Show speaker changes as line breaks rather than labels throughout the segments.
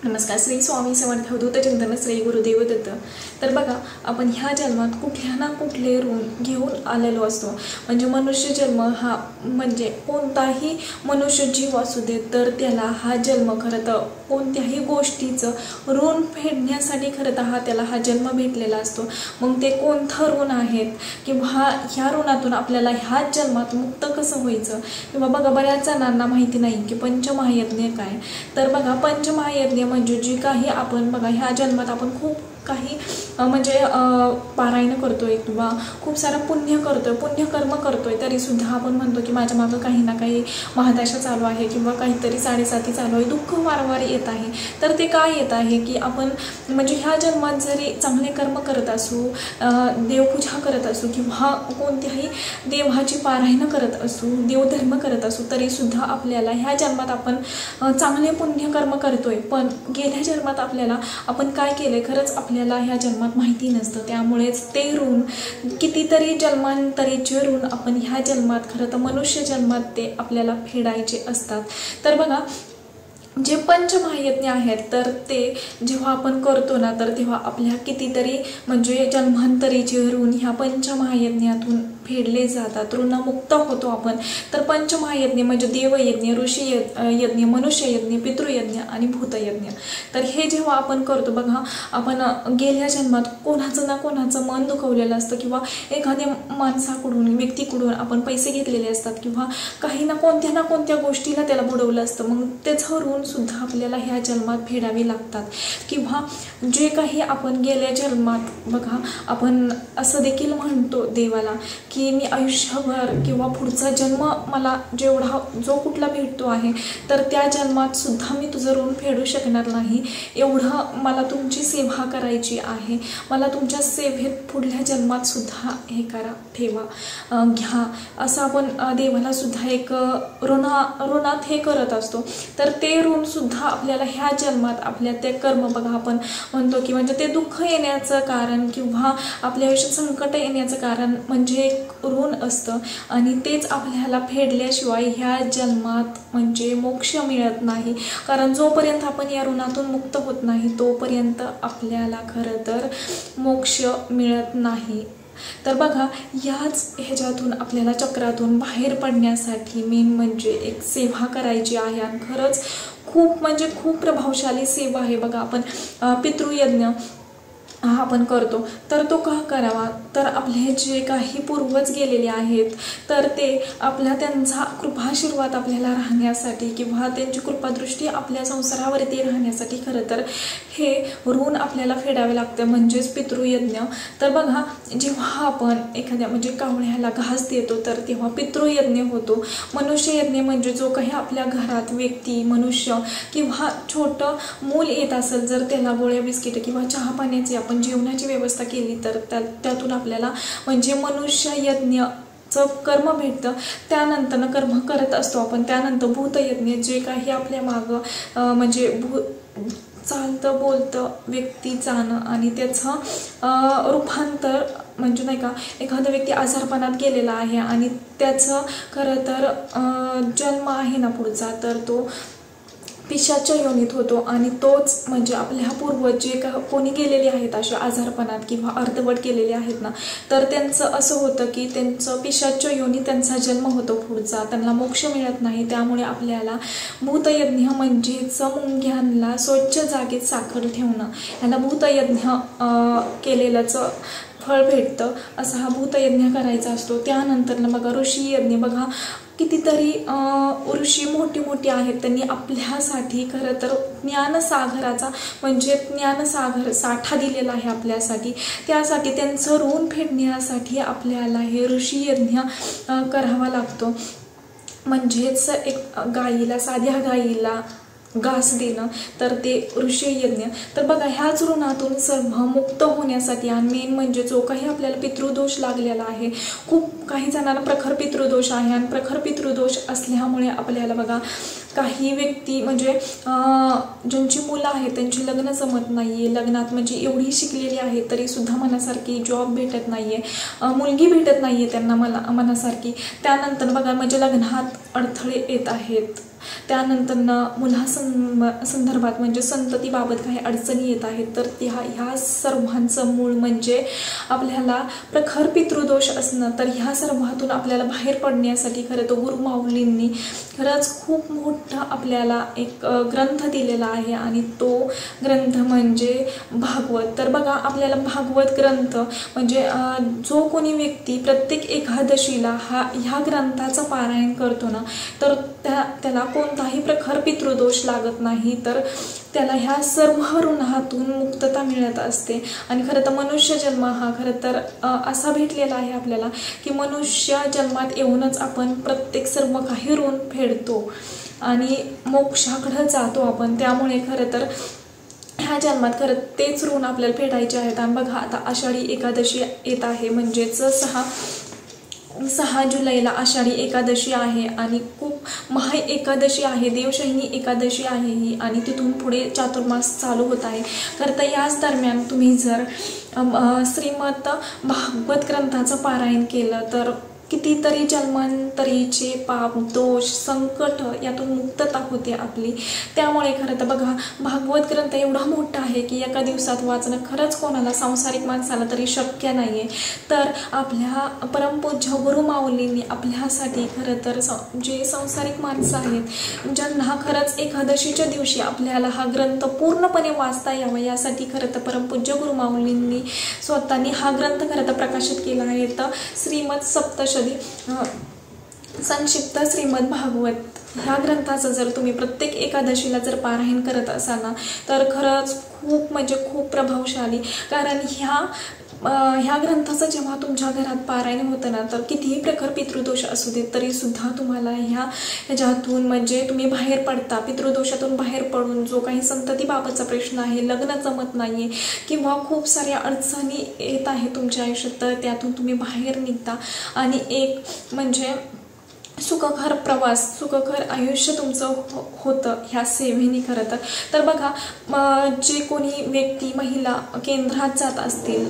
नमस्कार. श्री स्वामी समर्थ अवधूत चिंतन श्री गुरुदेव दत्त. तर बघा, आपण ह्या जन्मात कुठल्या ना कुठले ऋण घेऊन आलेलो असतो. म्हणजे मनुष्य जन्म हा म्हणजे कोणताही मनुष्य जीव असू दे तर त्याला हा जन्म खरं तर कोणत्याही गोष्टीचं ऋण फेडण्यासाठी खरं तर त्याला हा जन्म भेटलेला असतो. मग ते कोणतं ऋण आहेत किंवा ह्या ऋणातून आपल्याला ह्याच जन्मात मुक्त कसं व्हायचं किंवा बघा, बऱ्याच जणांना माहिती नाही की पंचमहायज्ञ काय. तर बघा, पंचमहायज्ञ म्हणजे जी काही आपण बघा ह्या जन्मात आपण खूप काही म्हणजे पारायण करतोय किंवा खूप सारं पुण्य करतोय, पुण्यकर्म करतोय, तरीसुद्धा आपण म्हणतो की माझ्या मागं काही ना काही महादशा चालू आहे किंवा काहीतरी साडेसाती चालू आहे, दुःख वारंवार येत आहे. तर ते काय येत आहे की आपण म्हणजे ह्या जन्मात जरी चांगले कर्म करत असू, देवपूजा करत असू किंवा कोणत्याही देवाची पारायण करत असू, देवधर्म करत असू, तरीसुद्धा आपल्याला ह्या जन्मात आपण चांगले पुण्यकर्म करतोय, पण गेल्या जन्मात आपल्याला आपण काय केलंय खरंच आपल्याला ह्या जन्मात माहिती नसतं. त्यामुळेच ते ऋण कितीतरी जन्मांतरीचे ऋण आपण ह्या जन्मात खरं तर मनुष्य जन्मात ते आपल्याला फेडायचे असतात. तर बघा, जे पंचमहायज्ञ आहेत तर ते जेव्हा आपण करतो ना तर तेव्हा आपल्या कितीतरी म्हणजे जन्मांतरीचे ऋण ह्या पंचमहायज्ञातून फेडले जातात, ऋणमुक्त होतो आपण. तर पंचमहायज्ञ म्हणजे देवयज्ञ, ऋषी यज्ञ, मनुष्ययज्ञ, पितृयज्ञ आणि भूतयज्ञ. तर हे जेव्हा आपण करतो बघा, आपण गेल्या जन्मात कोणाचं ना कोणाचं मन दुखवलेलं असतं किंवा एखाद्या माणसाकडून, व्यक्तीकडून आपण पैसे घेतलेले असतात किंवा काही ना कोणत्या गोष्टीला त्याला बुडवलं असतं. मग त्याचं ऋण सुद्धा आपल्याला ह्या जन्मात फेडावे लागतात. किंवा जे काही आपण गेल्या जन्मात बघा, आपण असं देखील म्हणतो देवाला की मी आयुष्यभर किंवा पुढचा जन्म मला जेवढा जो कुठला भेटतो आहे तर त्या जन्मात सुद्धा मी तुझं ऋण फेडू शकणार नाही, एवढं मला तुमची सेवा करायची आहे, मला तुमच्या सेवेत पुढल्या जन्मात सुद्धा हे करा, ठेवा, घ्या, असं आपण देवाला सुद्धा एक ऋणात हे करत असतो. तर ते ऋण सुद्धा आपल्याला ह्या जन्मात आपल्या ते कर्म बघा, आपण म्हणतो की म्हणजे ते दुःख येण्याचं कारण किंवा आपल्या आयुष्यात संकट येण्याचं कारण म्हणजे एक ऋण असतं आणि तेच आपल्याला फेडल्याशिवाय ह्या जन्मात म्हणजे मोक्ष मिळत नाही. कारण जोपर्यंत आपण या ऋणातून मुक्त होत नाही तोपर्यंत आपल्याला खरं तर मोक्ष मिळत नाही. तर बघा, याच ह्याच्यातून आपल्याला चक्रातून बाहेर पडण्यासाठी मेन म्हणजे एक सेवा करायची आहे आणि खरंच खूप म्हणजे खूप प्रभावशाली सेवा आहे. बघा, आपण पितृयज्ञ हा आपण करतो तर तो का करावा, तर आपले जे काही पूर्वज गेलेले आहेत तर ते त्यांचा कृपाशीर्वाद आपल्याला राहण्यासाठी किंवा त्यांची कृपादृष्टी आपल्या संसारावरती राहण्यासाठी खरं तर हे ऋण आपल्याला फेडावे लागतं, म्हणजेच पितृयज्ञ. तर बघा, जेव्हा आपण एखाद्या म्हणजे कावळ्याला घास देतो तर तेव्हा पितृयज्ञ होतो. मनुष्ययज्ञ म्हणजे जो काही आपल्या घरात व्यक्ती, मनुष्य किंवा छोटं मूल येत असेल, जर त्याला गोळ्या बिस्किट किंवा चहा पाण्याची आपण जेवणाची व्यवस्था केली तर त्यातून आपल्याला म्हणजे मनुष्य यज्ञचं कर्म भेटतं. त्यानंतर कर्म करत असतो आपण. त्यानंतर भूतयज्ञ, जे काही आपल्या मागं म्हणजे चालतं बोलतं व्यक्ती जाणं आणि त्याचं रूपांतर म्हणजे नाही का, एखादा व्यक्ती आजारपणात गेलेला आहे आणि त्याचं खरं तर जन्म आहे ना पुढचा, तर तो पिशाच्या योनीत होतो आणि तोच म्हणजे आपल्या पूर्वज जे कोणी गेलेले आहेत अशा आजारपणात किंवा अर्धवट गेलेले आहेत ना, तर त्यांचं असं होतं की त्यांचं पिशाच्या योनी त्यांचा जन्म होतो पुढचा, त्यांना मोक्ष मिळत नाही. त्यामुळे आपल्याला भूतयज्ञ म्हणजेच मुंग्यांना स्वच्छ जागेत साखर ठेवणं, याला भूतयज्ञ केलेलंच फळ भेटतं, असा हा भूतयज्ञ करायचा असतो. त्यानंतर बघा, ऋषी यज्ञ बघा, कितीतरी ऋषी मोठी आहेत, त्यांनी आपल्यासाठी खरं तर ज्ञानसागराचा म्हणजे ज्ञानसागर साठा दिलेला आहे आपल्यासाठी. त्यासाठी त्यांचं ऋण फेडण्यासाठी आपल्याला हे ऋषी यज्ञ करावा लागतो. म्हणजेच एक गाईला, साध्या गाईला घास देणं तर ते ऋषीयज्ञ. तर बघा, ह्याच ऋणातून सर्व मुक्त होण्यासाठी आणि मेन म्हणजे जो काही आपल्याला पितृदोष लागलेला आहे, खूप काही जणांना प्रखर पितृदोष आहे आणि प्रखर पितृदोष असल्यामुळे आपल्याला बघा काही व्यक्ती म्हणजे ज्यांची मुलं आहेत त्यांची लग्न जमत नाहीये, लग्नात म्हणजे एवढी शिकलेली आहे तरीसुद्धा मनासारखी जॉब भेटत नाहीये, मुलगी भेटत नाहीये त्यांना मनासारखी. त्यानंतर बघा म्हणजे लग्नात अडथळे येत आहेत त्यानंतर मुलासंदर्भात म्हणजे संततीबाबत काही अडचणी येत आहेत, तर ह्या सर्वांचं मूळ म्हणजे आपल्याला प्रखर पितृदोष असणं. तर ह्या सर्वातून आपल्याला बाहेर पडण्यासाठी खरं तर गुरुमाऊलींनी खरंच खूप मोठा आपल्याला एक ग्रंथ दिलेला आहे आणि तो ग्रंथ म्हणजे भागवत. तर बघा, आपल्याला भागवत ग्रंथ म्हणजे जो कोणी व्यक्ती प्रत्येक एकादशीला ह्या ग्रंथाचं पारायण करतो ना, तर त्याला कोणताही प्रखर पितृदोष लागत नाही, तर त्याला ह्या सर्व ऋणातून मुक्तता मिळत असते. आणि खरं तर मनुष्य जन्म हा खरं तर असा भेटलेला आहे आपल्याला की मनुष्य जन्मात येऊनच आपण प्रत्येक सर्व काही ऋण फेडतो आणि मोक्षाकडे जातो आपण. त्यामुळे खरं तर ह्या जन्मात खरं तेच ऋण आपल्याला फेडायचे आहेत. आणि बघा, आता आषाढी एकादशी येत आहे, म्हणजेच 6 जुलैला आषाढी एकादशी आहे आणि खूप महा एकादशी आहे, देवशयनी एकादशी आहे ही, आणि तिथून पुढे चातुर्मास चालू होत आहे. खरं तर याच दरम्यान तुम्ही जर श्रीमद भागवत ग्रंथाचं पारायण केलं तर कितीतरी जन्मांतरीचे पाप, दोष, संकट यातून मुक्तता होते आपली. त्यामुळे खरं तर बघा, भागवत ग्रंथ एवढा मोठा आहे की एका दिवसात वाचणं खरंच कोणाला, सांसारिक माणसाला तरी शक्य नाही आहे. तर आपल्या परमपूज्य गुरुमाऊलींनी आपल्यासाठी खरं तर जे संसारिक माणसं आहेत, ज्यांना खरंच एकादशीच्या दिवशी आपल्याला हा ग्रंथ पूर्णपणे वाचता यावा, यासाठी खरं तर परमपूज्य गुरुमाऊलींनी स्वतःनी हा ग्रंथ खरं तर प्रकाशित केला आहे. तर श्रीमद सप्तशती संक्षिप्त श्रीमद भागवत ह्या ग्रंथाचं जर तुम्ही प्रत्येक एकादशीला जर पारायण करत असाल ना, तर खरंच खूप म्हणजे खूप प्रभावशाली. कारण ह्या ग्रंथाचं जेव्हा तुमच्या घरात पारायण होतं ना, तर कितीही प्रखर पितृदोष असू देत तरी सुद्धा तुम्हाला ह्याच्यातून म्हणजे तुम्ही बाहेर पडता. पितृदोषातून बाहेर पडून जो काही संततीबाबतचा प्रश्न आहे, लग्न जमत नाहीये किंवा खूप साऱ्या अडचणी येत आहे तुमच्या आयुष्यात, तर त्यातून तुम्ही बाहेर निघता आणि एक म्हणजे सुखकर प्रवास, सुखकर आयुष्य तुमचं होतं ह्या सेवेने. खरं तर बघा, जे कोणी व्यक्ती महिला केंद्रात जात असतील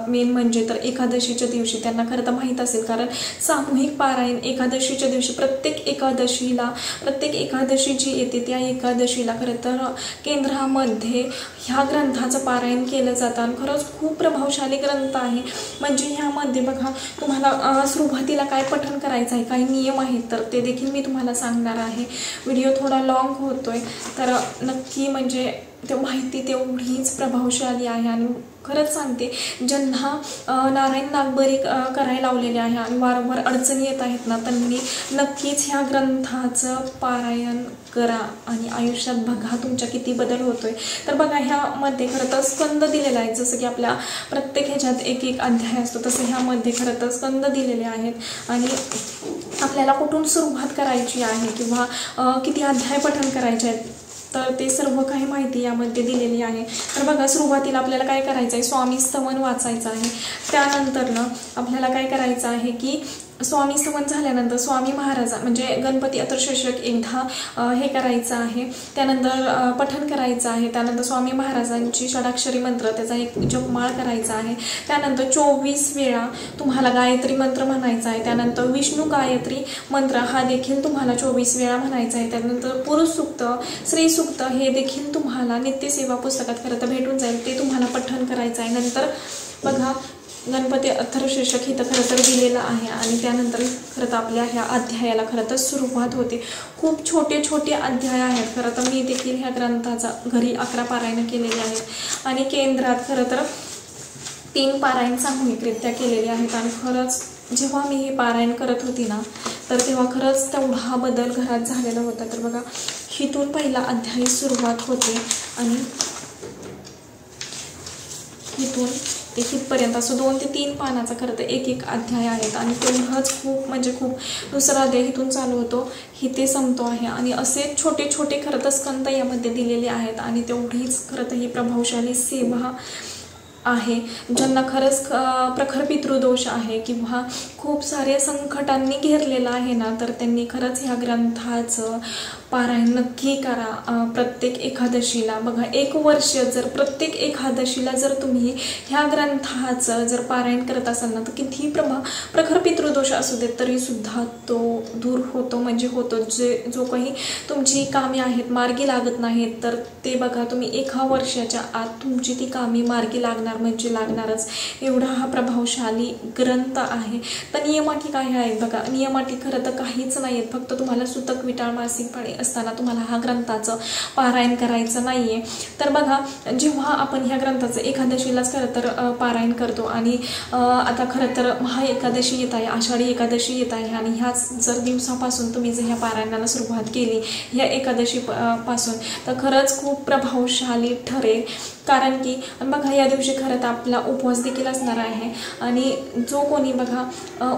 मेन म्हणजे तर एकादशीच्या दिवशी, त्यांना खरं तर माहीत असेल, कारण सामूहिक पारायण एकादशीच्या दिवशी प्रत्येक एकादशी जी येते त्या एकादशीला खरं तर केंद्रामध्ये ह्या ग्रंथाचं पारायण केलं जातं आणि खरंच खूप प्रभावशाली ग्रंथ आहे. म्हणजे ह्यामध्ये बघा, तुम्हाला सुरुवातीला काय पठण करायचं आहे, काही नियम आहेत, तर ते देखील मी तुम्हाला सांगणार आहे. व्हिडिओ थोडा लॉंग होतोय, तर नक्की म्हणजे ते माहिती तेवढीच प्रभावशाली आहे. आणि खरंच सांगते, ज्यांना नारायण नागबरी करायला लावलेले आहे आणि वारंवार अडचणी येत आहेत ना, त्यांनी नक्कीच ह्या ग्रंथाचं पारायण करा आणि आयुष्यात बघा तुमच्या किती बदल होतोय. तर बघा, ह्यामध्ये खरं तर स्कंद दिलेला आहे. जसं की आपल्या प्रत्येक ह्याच्यात एक अध्याय असतो, तसं ह्यामध्ये खरं तर स्कंद दिलेले आहेत आणि आपल्याला कुठून सुरुवात करायची आहे किंवा किती अध्याय पठण करायचे आहेत, तर ते सर्व काही माहिती यामध्ये दिलेली आहे. तर बघा, सुरुवातीला आपल्याला काय करायचं आहे, स्वामी स्तवन वाचायचं आहे. त्यानंतर ना आपल्याला काय करायचं आहे की स्वामी स्तवन झाल्यानंतर स्वामी महाराजा म्हणजे गणपती अथर्वशीर्षक एकदा हे करायचं आहे, त्यानंतर पठण करायचं आहे. त्यानंतर स्वामी महाराजांची षडाक्षरी मंत्र त्याचा एक जपमाळ करायचा आहे. त्यानंतर 24 वेळा तुम्हाला गायत्री मंत्र म्हणायचा आहे. त्यानंतर विष्णू गायत्री मंत्र हा देखील तुम्हाला 24 वेळा म्हणायचा आहे. त्यानंतर पुरुष सूक्त, स्त्री सूक्त हे देखील तुम्हाला नित्यसेवा पुस्तकात खरं तर भेटून जाईल, ते तुम्हाला पठण करायचं आहे. नंतर बघा, गणपती अथर्वशीर्षक इथं खरं तर दिलेलं आहे आणि त्यानंतर खरं तर आपल्या ह्या अध्यायाला खरं तर सुरुवात होते. खूप छोटे छोटे अध्याय आहेत. खरं तर मी देखील ह्या ग्रंथाचा घरी 11 पारायण केलेली आहेत आणि केंद्रात खरं तर 3 पारायण सामूहिकरित्या केलेले आहेत. आणि खरंच जेव्हा मी हे पारायण करत होती ना, तर तेव्हा खरंच तेवढा बदल घरात झालेला होता. तर बघा, हिथून पहिला अध्याय सुरुवात होते आणि इथून ते हितपर्यंत असं 2 ते 3 पानाचा खरं तर एक अध्याय आहेत आणि तेवढंच खूप म्हणजे खूप दुसरा अध्याय इथून चालू होतो, हिते संपतो आहे. आणि असे छोटे छोटे खरं तर स्कंद यामध्ये दिलेले आहेत आणि तेवढीच खरं तर ही प्रभावशाली सेवा आहे, ज्यांना खरंच प्रखर पितृदोष आहे किंवा खूप सारे संकटांनी घेरलेलं आहे ना, तर त्यांनी खरंच ह्या ग्रंथाचं पारायण नक्की करा प्रत्येक एकादशीला. बघा, 1 वर्ष जर प्रत्येक एकादशीला जर तुम्ही ह्या ग्रंथाचं जर पारायण करत असाल ना, तर कितीही प्रखर पितृदोष असू देत तरी सुद्धा तो दूर होतो, म्हणजे होतो. जो काही तुमची कामे आहेत मार्गी लागत नाहीत, तर ते बघा तुम्ही 1 वर्षाच्या आत तुमची ती कामे मार्गी लागणार म्हणजे लागणारच. एवढा हा प्रभावशाली ग्रंथ आहे. तर नियमाटी काय आहेत बघा, नियमाटी खरं तर काहीच नाही आहेत, फक्त तुम्हाला सुतक विटाळ मासिक पाळी असताना तुम्हाला हा ग्रंथाचं पारायण करायचं नाहीये. तर बघा, जेव्हा आपण ह्या ग्रंथाचं एकादशीलाच खरं तर पारायण करतो आणि आता खरं तर महाएकादशी येत आहे, आषाढी एकादशी येत आहे आणि ह्याच जर दिवसापासून तुम्ही जर ह्या पारायणाला सुरुवात केली ह्या एकादशी पासून, तर खरंच खूप प्रभावशाली ठरेल. कारण की बघा, या दिवशी खरं तर आपला उपवास देखील असणार आहे आणि जो कोणी बघा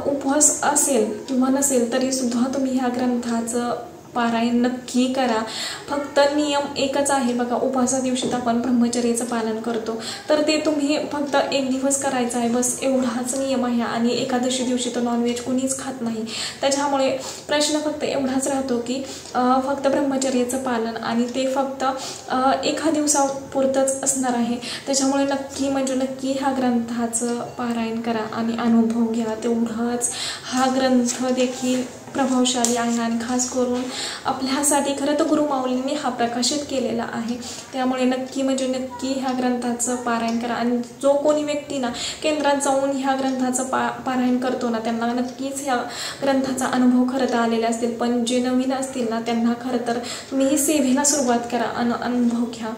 उपवास असेल किंवा नसेल तरी सुद्धा तुम्ही ह्या ग्रंथाचं पारायण नक्की करा. फक्त नियम एकच आहे बघा, उपवासा दिवशी आपण ब्रह्मचर्याचं पालन करतो, तर ते तुम्ही फक्त 1 दिवस करायचं आहे, बस एवढाच नियम आहे. आणि एकादशी दिवशी तर नॉनव्हेज कुणीच खात नाही. त्याच्यामुळे प्रश्न फक्त एवढाच राहतो की फक्त ब्रह्मचर्याचं पालन आणि ते फक्त 1 दिवसापुरतंच असणार आहे. त्याच्यामुळे नक्की म्हणजे नक्की ह्या ग्रंथाचं पारायण करा आणि अनुभव घ्या. तेवढाच हा ग्रंथ देखील प्रभावशाली आहे आणि खास करून आपल्यासाठी खरं तर गुरुमाऊलींनी हा प्रकाशित केलेला आहे. त्यामुळे नक्की म्हणजे नक्की ह्या ग्रंथाचं पारायण करा. आणि जो कोणी व्यक्ती ना केंद्रात जाऊन ह्या ग्रंथाचं पारायण करतो ना, त्यांना नक्कीच ह्या ग्रंथाचा अनुभव खरं तर आलेला असतील. पण जे नवीन असतील ना, त्यांना खरं तर तुम्ही ही सेवेला सुरुवात करा आणि अनुभव घ्या.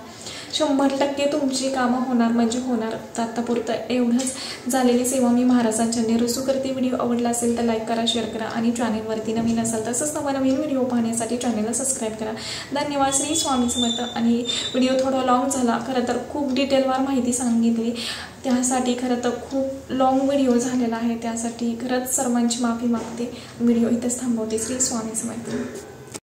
100% तुमची कामं होणार म्हणजे होणार. आत्तापुरतं एवढंच झालेली सेवा मी महाराजांच्या निरुसू करते. व्हिडिओ आवडला असेल तर लाईक करा, शेअर करा आणि चॅनेलवरती नवीन असाल तसंच नवीन व्हिडिओ पाहण्यासाठी चॅनेलला सबस्क्राईब करा. धन्यवाद. श्री स्वामी समर्थ. आणि व्हिडिओ थोडा लॉंग झाला, खरं तर खूप डिटेलवर माहिती सांगितली, त्यासाठी खरं तर खूप लॉंग व्हिडिओ झालेला आहे. त्यासाठी खरंच सर्वांची माफी मागते. व्हिडिओ इथेच थांबवते. श्री स्वामी समर्थ.